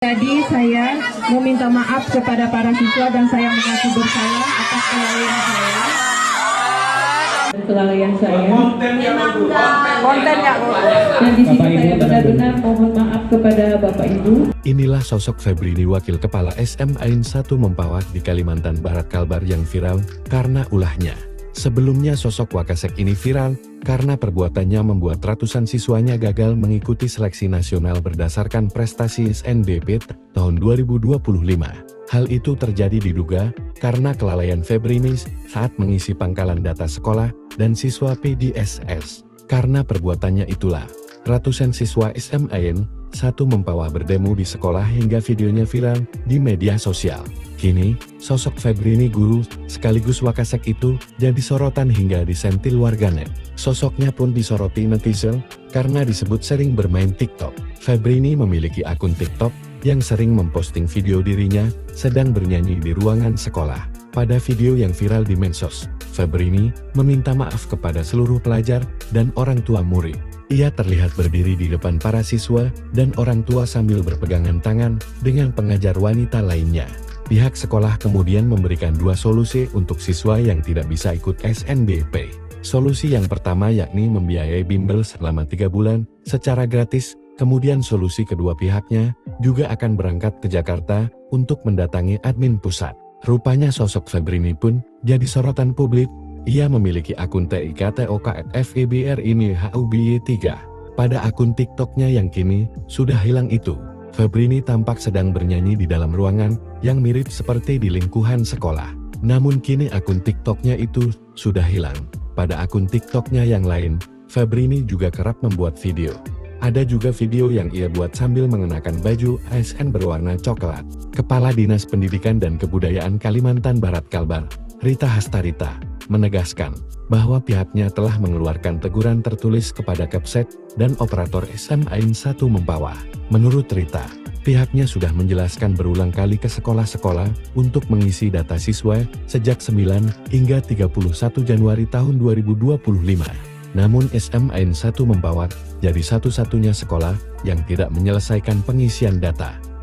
Jadi saya meminta maaf kepada para siswa dan saya mengaku bersalah atas kelalaian saya. Kontennya Dan di sini saya benar-benar mohon maaf kepada Bapak Ibu. Inilah sosok Febrini, wakil kepala SM Ain 1 Mempawah di Kalimantan Barat Kalbar yang viral karena ulahnya. Sebelumnya sosok Wakasek ini viral karena perbuatannya membuat ratusan siswanya gagal mengikuti seleksi nasional berdasarkan prestasi SNBP tahun 2025. Hal itu terjadi diduga karena kelalaian Febrini saat mengisi pangkalan data sekolah dan siswa PDSS. Karena perbuatannya itulah, ratusan siswa SM Ain 1 Mempawah berdemo di sekolah hingga videonya viral di media sosial. Kini, sosok Febrini guru sekaligus Wakasek itu jadi sorotan hingga disentil warganet. Sosoknya pun disoroti netizen karena disebut sering bermain TikTok. Febrini memiliki akun TikTok yang sering memposting video dirinya sedang bernyanyi di ruangan sekolah. Pada video yang viral di medsos, Febrini meminta maaf kepada seluruh pelajar dan orang tua murid. Ia terlihat berdiri di depan para siswa dan orang tua sambil berpegangan tangan dengan pengajar wanita lainnya. Pihak sekolah kemudian memberikan dua solusi untuk siswa yang tidak bisa ikut SNBP. Solusi yang pertama yakni membiayai bimbel selama 3 bulan secara gratis. Kemudian solusi kedua, pihaknya juga akan berangkat ke Jakarta untuk mendatangi admin pusat. Rupanya sosok Febrini pun jadi sorotan publik. Ia memiliki akun TIKTOKFEBRINIHUBY3. Pada akun TikToknya yang kini sudah hilang itu, Febrini tampak sedang bernyanyi di dalam ruangan yang mirip seperti di lingkungan sekolah. Namun kini akun TikToknya itu sudah hilang. Pada akun TikToknya yang lain, Febrini juga kerap membuat video. Ada juga video yang ia buat sambil mengenakan baju ASN berwarna coklat. Kepala Dinas Pendidikan dan Kebudayaan Kalimantan Barat Kalbar, Rita Hastarita, menegaskan bahwa pihaknya telah mengeluarkan teguran tertulis kepada Kepset dan operator SM Ain 1 Mempawah. Menurut Rita, pihaknya sudah menjelaskan berulang kali ke sekolah-sekolah untuk mengisi data siswa sejak 9 hingga 31 Januari tahun 2025. Namun SM Ain 1 Mempawah jadi satu-satunya sekolah yang tidak menyelesaikan pengisian data.